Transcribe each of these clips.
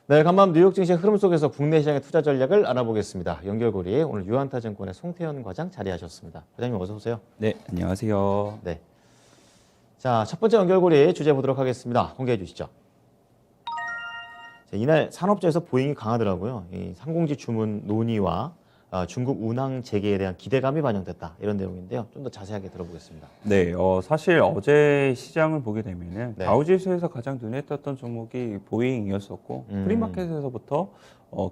네, 간밤 뉴욕 증시 흐름 속에서 국내 시장의 투자 전략을 알아보겠습니다. 연결고리 오늘 유한타증권의 송태현 과장 자리하셨습니다. 과장님 어서 오세요. 네, 안녕하세요. 네. 자, 첫 번째 연결고리 주제 보도록 하겠습니다. 공개해 주시죠. 자, 이날 산업재에서 보잉이 강하더라고요. 이 항공지 주문 논의와 중국 운항 재개에 대한 기대감이 반영됐다. 이런 내용인데요. 좀 더 자세하게 들어보겠습니다. 네, 사실 어제 시장을 보게 되면은 네. 다우지수에서 가장 눈에 띄었던 종목이 보잉이었었고 프리마켓에서부터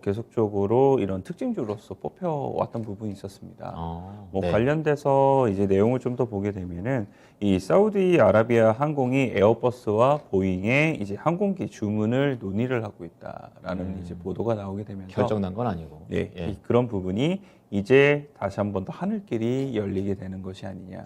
계속적으로 이런 특징주로서 뽑혀왔던 부분이 있었습니다. 네. 관련돼서 이제 내용을 좀 더 보게 되면은 이 사우디아라비아 항공이 에어버스와 보잉의 이제 항공기 주문을 논의를 하고 있다라는 이제 보도가 나오게 되면서 결정난 건 아니고. 네, 예. 그런 부분이 이제 다시 한 번 더 하늘길이 열리게 되는 것이 아니냐.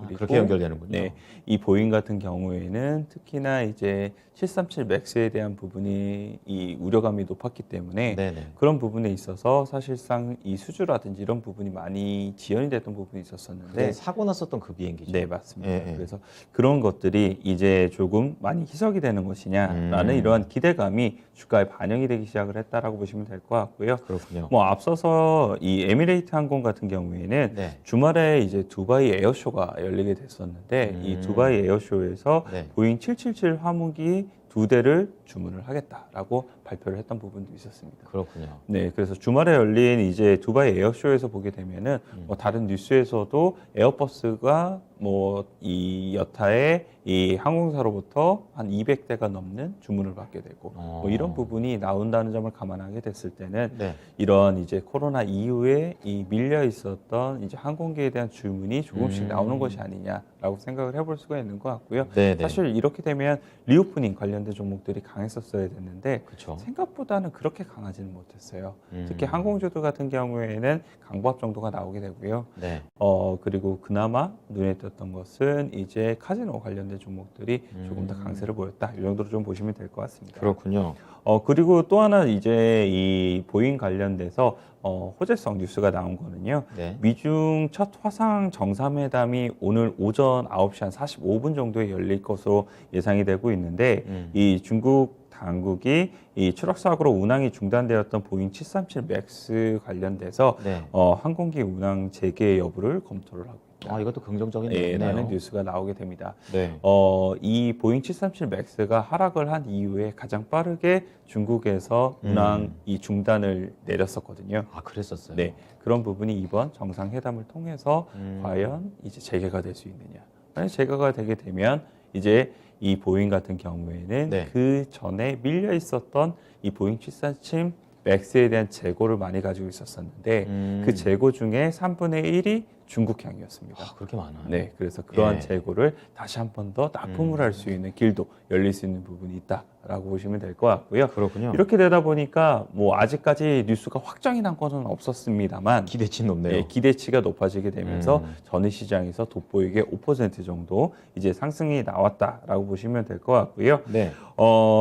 그리고 그렇게 연결되는군요. 네, 이 보잉 같은 경우에는 특히나 이제 737 맥스에 대한 부분이 이 우려감이 높았기 때문에 네네. 그런 부분에 있어서 사실상 이 수주라든지 이런 부분이 많이 지연이 됐던 부분이 있었었는데 네, 사고 났었던 그 비행기죠. 네, 맞습니다. 예, 예. 그래서 그런 것들이 이제 조금 많이 희석이 되는 것이냐라는 이러한 기대감이 주가에 반영이 되기 시작을 했다라고 보시면 될 것 같고요. 그렇군요. 앞서서 이 에미레이트 항공 같은 경우에는 네. 주말에 이제 두바이 에어쇼가 열리게 됐었는데 이 두바이 에어쇼에서 네. 보잉 777 화물기 2대를 주문을 하겠다라고 발표를 했던 부분도 있었습니다. 그렇군요. 네, 그래서 주말에 열린 이제 두바이 에어쇼에서 보게 되면은 다른 뉴스에서도 에어버스가 이 여타의 이 항공사로부터 한 200대가 넘는 주문을 받게 되고 이런 부분이 나온다는 점을 감안하게 됐을 때는 네. 이런 이제 코로나 이후에 이 밀려 있었던 이제 항공기에 대한 주문이 조금씩 나오는 것이 아니냐라고 생각을 해볼 수가 있는 것 같고요. 네네. 사실 이렇게 되면 리오프닝 관련된 종목들이 강했었어야 됐는데 그렇죠. 생각보다는 그렇게 강하지는 못했어요. 특히 항공주들 같은 경우에는 강보합 정도가 나오게 되고요. 네. 그리고 그나마 눈에 띄었던 것은 이제 카지노 관련된 종목들이 조금 더 강세를 보였다. 이 정도로 좀 보시면 될 것 같습니다. 그렇군요. 그리고 또 하나 이제 이 보잉 관련돼서 호재성 뉴스가 나온 거는요. 네. 미중 첫 화상 정상회담이 오늘 오전 9시 한 45분 정도에 열릴 것으로 예상이 되고 있는데 이 중국 당국이 이 추락 사고로 운항이 중단되었던 보잉 737 맥스 관련돼서 네. 항공기 운항 재개 여부를 검토를 하고 있다. 이것도 긍정적인 네, 내용이네요. 라는 뉴스가 나오게 됩니다. 네. 이 보잉 737 맥스가 하락을 한 이후에 가장 빠르게 중국에서 운항 이 중단을 내렸었거든요. 그랬었어요. 네, 그런 부분이 이번 정상회담을 통해서 과연 이제 재개가 될 수 있느냐. 만약 재개가 되게 되면 이제 이 보잉 같은 경우에는 네. 그 전에 밀려 있었던 이 보잉 737 맥스에 대한 재고를 많이 가지고 있었었는데 그 재고 중에 3분의 1이 중국향이었습니다. 그렇게 많아요. 네, 그래서 그러한 예. 재고를 다시 한 번 더 납품을 할 수 있는 길도 열릴 수 있는 부분이 있다라고 보시면 될 것 같고요. 그렇군요. 이렇게 되다 보니까 아직까지 뉴스가 확정이 난 것은 없었습니다만 기대치 높네요. 예, 기대치가 높아지게 되면서 전일 시장에서 돋보이게 5% 정도 이제 상승이 나왔다라고 보시면 될 것 같고요. 네.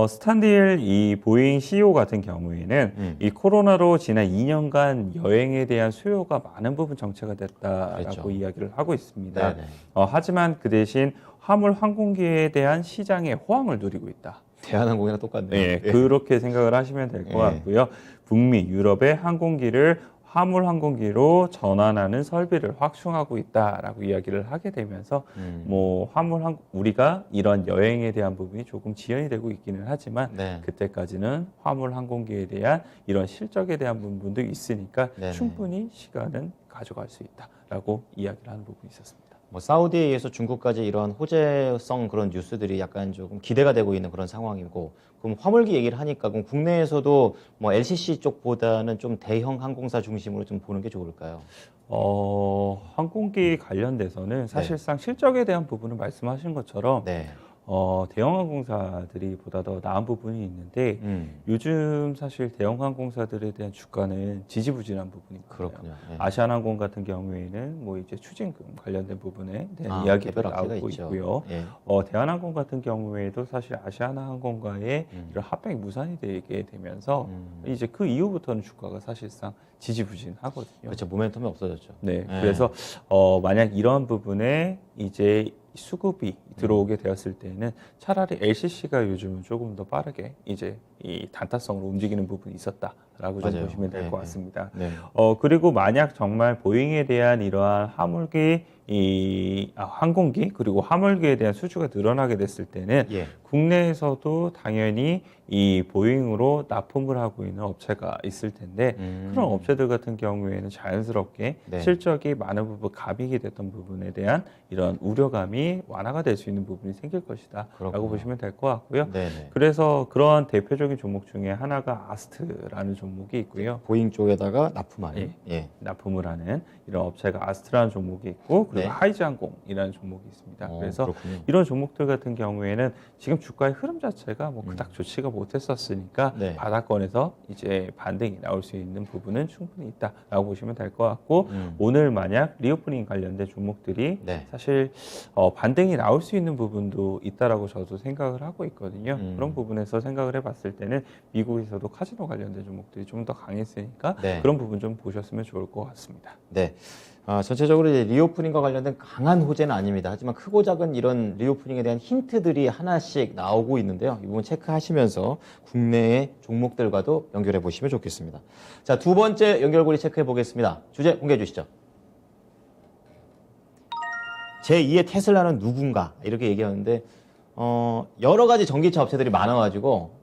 스탄딜 이 보잉 CEO 같은 경우에는 이 코로나로 지난 2년간 여행에 대한 수요가 많은 부분 정체가 됐다라고 그랬죠. 이야기를 하고 있습니다. 네네. 하지만 그 대신 화물 항공기에 대한 시장의 호황을 누리고 있다. 대한항공이랑 똑같네요. 네, 그렇게 생각을 하시면 될 것 예. 같고요. 북미, 유럽의 항공기를 화물 항공기로 전환하는 설비를 확충하고 있다라고 이야기를 하게 되면서 우리가 이런 여행에 대한 부분이 조금 지연이 되고 있기는 하지만 네. 그때까지는 화물 항공기에 대한 이런 실적에 대한 부분도 있으니까 네네. 충분히 시간은 가져갈 수 있다라고 이야기를 하는 부분이 있었습니다. 사우디에 의해서 중국까지 이런 호재성 그런 뉴스들이 약간 조금 기대가 되고 있는 그런 상황이고, 그럼 화물기 얘기를 하니까 그럼 국내에서도 LCC 쪽보다는 좀 대형 항공사 중심으로 좀 보는 게 좋을까요? 항공기 관련돼서는 사실상 실적에 대한 부분을 말씀하신 것처럼 네. 대형 항공사들이 보다 더 나은 부분이 있는데 요즘 사실 대형 항공사들에 대한 주가는 지지부진한 부분이 많아요. 그렇군요. 예. 아시아나항공 같은 경우에는 뭐 이제 추징금 관련된 부분에 대한 아, 이야기도 개별 악재가 나오고 있죠. 있고요. 예. 대한항공 같은 경우에도 사실 아시아나항공과의 이런 합병이 무산이 되게 되면서 이제 그 이후부터는 주가가 사실상 지지부진하거든요. 그렇죠. 모멘텀이 없어졌죠. 네, 예. 그래서 만약 이러한 부분에 이제 수급이 들어오게 되었을 때는 차라리 LCC가 요즘은 조금 더 빠르게 이제 이 단타성으로 움직이는 부분이 있었다라고 좀 맞아요. 보시면 될 네, 것 네. 같습니다. 네. 그리고 만약 정말 보잉에 대한 이러한 화물기, 항공기 그리고 화물기에 대한 수주가 늘어나게 됐을 때는 예. 국내에서도 당연히 이 보잉으로 납품을 하고 있는 업체가 있을 텐데 그런 업체들 같은 경우에는 자연스럽게 네. 실적이 많은 부분 감익이 됐던 부분에 대한 이런 우려감이 완화가 될 수 있는 부분이 생길 것이다 라고 그렇군요. 보시면 될 것 같고요. 네네. 그래서 그런 대표적인 종목 중에 하나가 아스트라는 종목이 있고요. 보잉 쪽에다가 납품하는. 예. 예. 납품을 하는 이런 업체가 아스트라는 종목이 있고 그리고 네. 하이즈항공이라는 종목이 있습니다. 그래서 그렇군요. 이런 종목들 같은 경우에는 지금 주가의 흐름 자체가 뭐 그닥 좋지가 못했었으니까 네. 바닥권에서 이제 반등이 나올 수 있는 부분은 충분히 있다라고 보시면 될 것 같고 음. 오늘 만약 리오프닝 관련된 종목들이 네. 사실 반등이 나올 수 있는 부분도 있다라고 저도 생각을 하고 있거든요. 그런 부분에서 생각을 해봤을 때는 미국에서도 카지노 관련된 종목들이 좀 더 강했으니까 네. 그런 부분 좀 보셨으면 좋을 것 같습니다. 네. 전체적으로 이제 리오프닝과 관련된 강한 호재는 아닙니다. 하지만 크고 작은 이런 리오프닝에 대한 힌트들이 하나씩 나오고 있는데요. 이 부분 체크하시면서 국내의 종목들과도 연결해 보시면 좋겠습니다. 자, 두 번째 연결고리 체크해 보겠습니다. 주제 공개해 주시죠. 제2의 테슬라는 누군가? 이렇게 얘기하는데 여러 가지 전기차 업체들이 많아가지고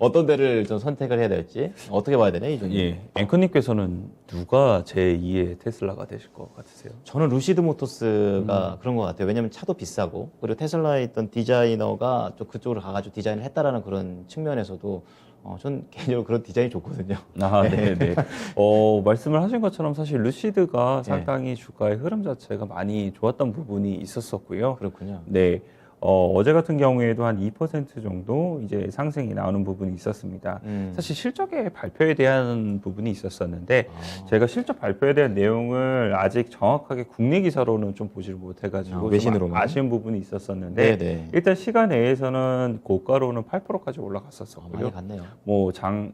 어떤 데를 좀 선택을 해야 될지 어떻게 봐야 되나 이 종목? 예, 앵커님께서는 누가 제2의 테슬라가 되실 것 같으세요? 저는 루시드 모터스가 그런 것 같아요. 왜냐면 차도 비싸고 그리고 테슬라에 있던 디자이너가 좀 그쪽으로 가가지고 디자인을 했다라는 그런 측면에서도 전 개인적으로 그런 디자인이 좋거든요. 네. 말씀을 하신 것처럼 사실 루시드가 상당히 주가의 흐름 자체가 많이 좋았던 부분이 있었었고요. 그렇군요. 네. 어제 같은 경우에도 한 2% 정도 이제 상승이 나오는 부분이 있었습니다. 사실 실적의 발표에 대한 부분이 있었었는데 제가 실적 발표에 대한 내용을 아직 정확하게 국내 기사로는 좀 보지를 못해가지고 외신으로만. 좀 아쉬운 부분이 있었었는데 네네. 일단 시간 내에서는 고가로는 8%까지 많이 올라갔었고요. 갔네요. 뭐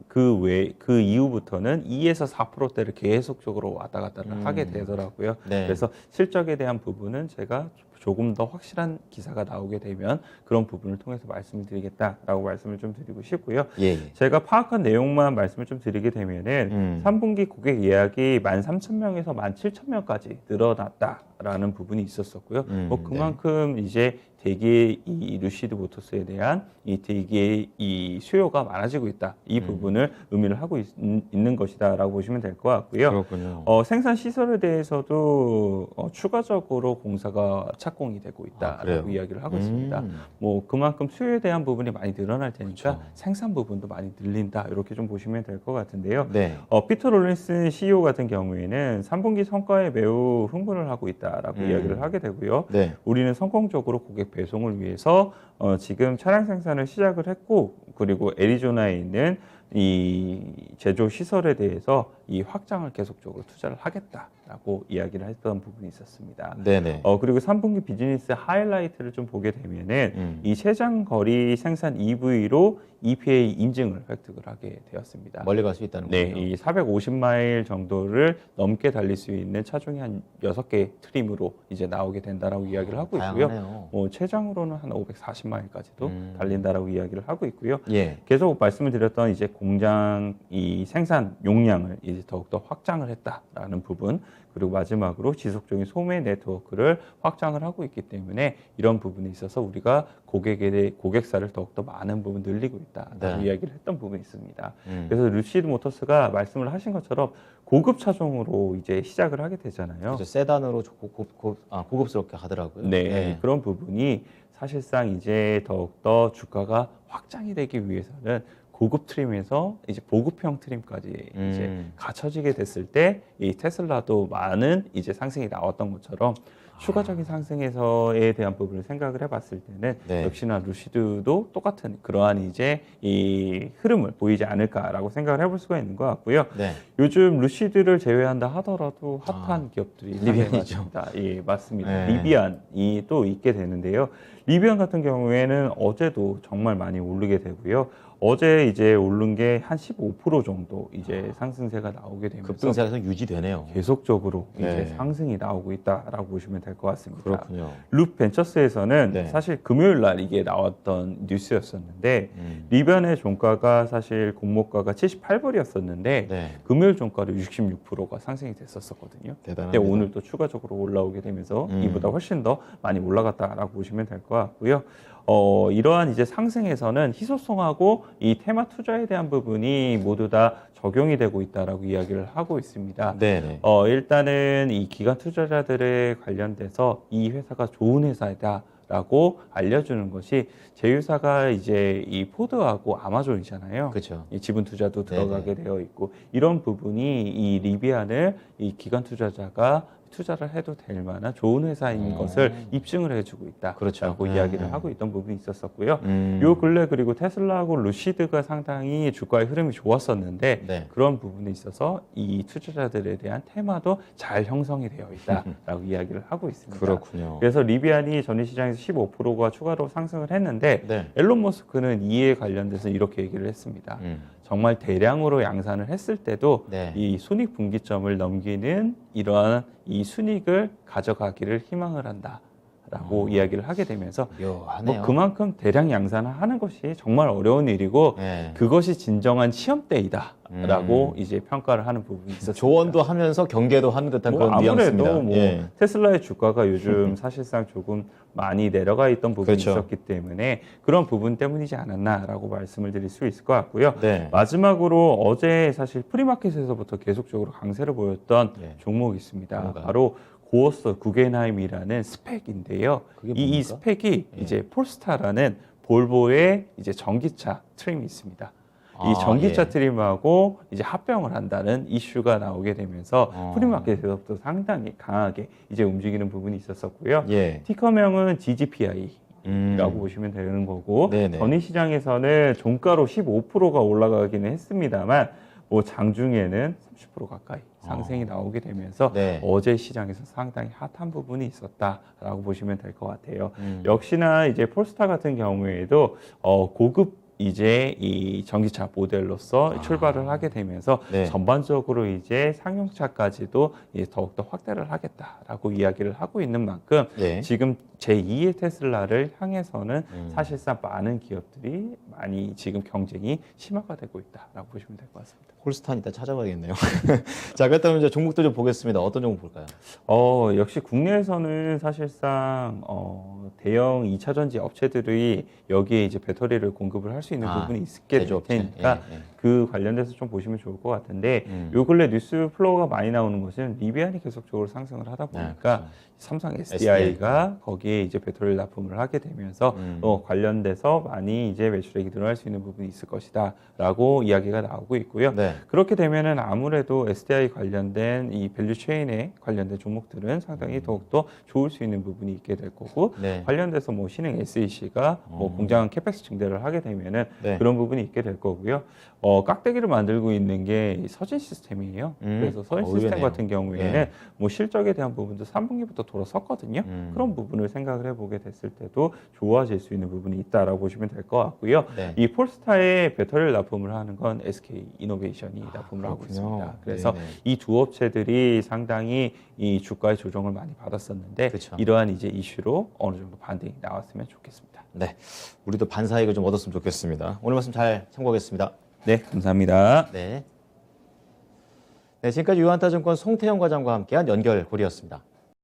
그 이후부터는 2에서 4%대를 계속적으로 왔다 갔다를 하게 되더라고요. 네. 그래서 실적에 대한 부분은 제가 조금 더 확실한 기사가 나오게 되면 그런 부분을 통해서 말씀을 드리겠다라고 말씀을 좀 드리고 싶고요. 예. 제가 파악한 내용만 말씀을 좀 드리게 되면은 3분기 고객 예약이 13,000명에서 17,000명까지 늘어났다라는 부분이 있었었고요. 뭐 그만큼 이제 대기의 이 루시드 모터스에 대한 이 대기의 이 수요가 많아지고 있다. 이 부분을 의미를 하고 있는 것이다라고 보시면 될 것 같고요. 그렇군요. 생산 시설에 대해서도 추가적으로 공사가 착공이 되고 있다라고 그래요? 이야기를 하고 있습니다. 뭐 그만큼 수요에 대한 부분이 많이 늘어날 테니까 그렇죠. 생산 부분도 많이 늘린다 이렇게 좀 보시면 될 것 같은데요. 네. 피터 롤린스 CEO 같은 경우에는 3분기 성과에 매우 흥분을 하고 있다라고 이야기를 하게 되고요. 네. 우리는 성공적으로 고객 배송을 위해서 지금 차량 생산을 시작을 했고 그리고 애리조나에 있는 이 제조 시설에 대해서 이 확장을 계속적으로 투자를 하겠다라고 이야기를 했던 부분이 있었습니다. 네네. 그리고 3분기 비즈니스 하이라이트를 좀 보게 되면은 이 최장 거리 생산 EV로 EPA 인증을 획득을 하게 되었습니다. 멀리 갈 수 있다는 네, 거죠. 이 450마일 정도를 넘게 달릴 수 있는 차종이 한 6개 트림으로 이제 나오게 된다라고 이야기를 하고 있고요. 다양하네요. 뭐 최장으로는 한 540마일까지도 달린다라고 이야기를 하고 있고요. 예. 계속 말씀을 드렸던 이제 공장 이 생산 용량을 이제 더욱더 확장을 했다라는 부분 그리고 마지막으로 지속적인 소매 네트워크를 확장을 하고 있기 때문에 이런 부분에 있어서 우리가 고객사를 더욱더 많은 부분 늘리고 있다라고 네. 이야기를 했던 부분이 있습니다. 그래서 루시드 모터스가 말씀을 하신 것처럼 고급 차종으로 이제 시작을 하게 되잖아요. 그래서 세단으로 고급스럽게 하더라고요. 네, 그런 부분이 사실상 이제 더욱더 주가가 확장이 되기 위해서는 고급 트림에서 이제 보급형 트림까지 이제 갖춰지게 됐을 때 이 테슬라도 많은 이제 상승이 나왔던 것처럼 추가적인 상승에서에 대한 부분을 생각을 해봤을 때는 네. 역시나 루시드도 똑같은 그러한 이제 이 흐름을 보이지 않을까라고 생각을 해볼 수가 있는 것 같고요. 네. 요즘 루시드를 제외한다 하더라도 핫한 기업들이 리비안이죠. 많습니다. 예, 맞습니다. 네. 리비안이 또 있게 되는데요. 리비안 같은 경우에는 어제도 정말 많이 오르게 되고요. 어제 이제 오른 게 한 15% 정도 이제 상승세가 나오게 되면서 급등세가 유지되네요. 계속적으로 네. 이제 상승이 나오고 있다라고 보시면 될 것 같습니다. 그렇군요. 룹 벤처스에서는 네. 사실 금요일 날 이게 나왔던 뉴스였었는데 리변의 종가가 사실 공모가가 78불이었었는데 네. 금요일 종가로 66%가 상승이 됐었거든요. 대단합니다. 근데 오늘 또 추가적으로 올라오게 되면서 이보다 훨씬 더 많이 올라갔다라고 보시면 될 것 같고요. 이러한 이제 상승에서는 희소성하고 이 테마 투자에 대한 부분이 모두 다 적용이 되고 있다라고 이야기를 하고 있습니다. 네네. 일단은 이 기관 투자자들에 관련돼서 이 회사가 좋은 회사다라고 알려주는 것이 제휴사가 이제 이 포드하고 아마존이잖아요. 그렇죠. 이 지분 투자도 네네. 들어가게 되어 있고 이런 부분이 이 리비안을 이 기관 투자자가 투자를 해도 될 만한 좋은 회사인 것을 입증을 해주고 있다라고 그렇죠. 이야기를 하고 있던 부분이 있었었고요. 음. 요 근래 그리고 테슬라하고 루시드가 상당히 주가의 흐름이 좋았었는데 네. 그런 부분에 있어서 이 투자자들에 대한 테마도 잘 형성이 되어 있다라고 이야기를 하고 있습니다. 그렇군요. 그래서 리비안이 전일시장에서 15%가 추가로 상승을 했는데 네. 앨런 머스크는 이에 관련돼서 이렇게 얘기를 했습니다. 정말 대량으로 양산을 했을 때도 네. 이 순익 분기점을 넘기는 이러한 이 순익을 가져가기를 희망을 한다라고 이야기를 하게 되면서 묘하네요. 뭐 그만큼 대량 양산을 하는 것이 정말 어려운 일이고 네. 그것이 진정한 시험대이다라고 이제 평가를 하는 부분이 있었습니다. 조언도 하면서 경계도 하는 듯한 뭐 그런 뉘앙스입니다. 아무래도 뭐 예. 테슬라의 주가가 요즘 사실상 조금 많이 내려가 있던 부분이 그렇죠. 있었기 때문에 그런 부분 때문이지 않았나라고 말씀을 드릴 수 있을 것 같고요. 네. 마지막으로 어제 사실 프리마켓에서부터 계속적으로 강세를 보였던 네. 종목이 있습니다. 뭔가요? 바로 고어스 구겐하임이라는 스펙인데요. 그게 이 뭡니까? 스펙이 예. 이제 폴스타라는 볼보의 이제 전기차 트림이 있습니다. 아, 이 전기차 예. 트림하고 이제 합병을 한다는 이슈가 나오게 되면서 프리마켓에서부터 상당히 강하게 이제 움직이는 부분이 있었었고요. 예. 티커명은 GGPI라고 보시면 되는 거고 네네. 전일 시장에서는 종가로 15%가 올라가기는 했습니다만 뭐 장중에는 30% 가까이 상승이 나오게 되면서 네. 어제 시장에서 상당히 핫한 부분이 있었다라고 보시면 될 것 같아요. 음. 역시나 이제 폴스타 같은 경우에도 고급 이제 이 전기차 모델로서 출발을 하게 되면서 네. 전반적으로 이제 상용차까지도 이제 더욱더 확대를 하겠다라고 이야기를 하고 있는 만큼 예. 지금 제2의 테슬라를 향해서는 사실상 많은 기업들이 많이 지금 경쟁이 심화가 되고 있다라고 보시면 될 것 같습니다. 홀스탄 이따 찾아봐야겠네요. 자, 그렇다면 이제 종목도 좀 보겠습니다. 어떤 종목 볼까요? 역시 국내에서는 사실상 대형 2차 전지 업체들이 여기에 이제 배터리를 공급을 할 수 있는 부분이 있게 될 제조업체. 테니까 예, 예. 그 관련돼서 좀 보시면 좋을 것 같은데 요 근래 뉴스 플로우가 많이 나오는 것은 리비안이 계속적으로 상승을 하다 보니까 그렇죠. 삼성 SDI가 거기에 이제 배터리를 납품을 하게 되면서 관련돼서 많이 이제 매출액이 늘어날 수 있는 부분이 있을 것이다라고 이야기가 나오고 있고요. 네. 그렇게 되면은 아무래도 SDI 관련된 이 밸류 체인에 관련된 종목들은 상당히 더욱더 좋을 수 있는 부분이 있게 될 거고 네. 관련돼서 뭐 신흥 SEC가 뭐 공장 캐펙스 증대를 하게 되면은 네. 그런 부분이 있게 될 거고요. 깍대기를 만들고 있는 게 서진 시스템이에요. 그래서 서진 시스템 의외네요. 같은 경우에는 예. 뭐 실적에 대한 부분도 3분기부터 돌아섰거든요. 그런 부분을 생각을 해보게 됐을 때도 좋아질 수 있는 부분이 있다라고 보시면 될 것 같고요. 네. 이 폴스타에 배터리를 납품을 하는 건 SK 이노베이션이 납품을 하고 그렇군요. 있습니다. 그래서 네네. 이 두 업체들이 상당히 이 주가의 조정을 많이 받았었는데 그쵸. 이러한 이제 이슈로 어느 정도 반등이 나왔으면 좋겠습니다. 네. 우리도 반사이익을 좀 얻었으면 좋겠습니다. 오늘 말씀 잘 참고하겠습니다. 네, 감사합니다. 네. 네, 지금까지 유한타증권 송태영 과장과 함께한 연결고리였습니다.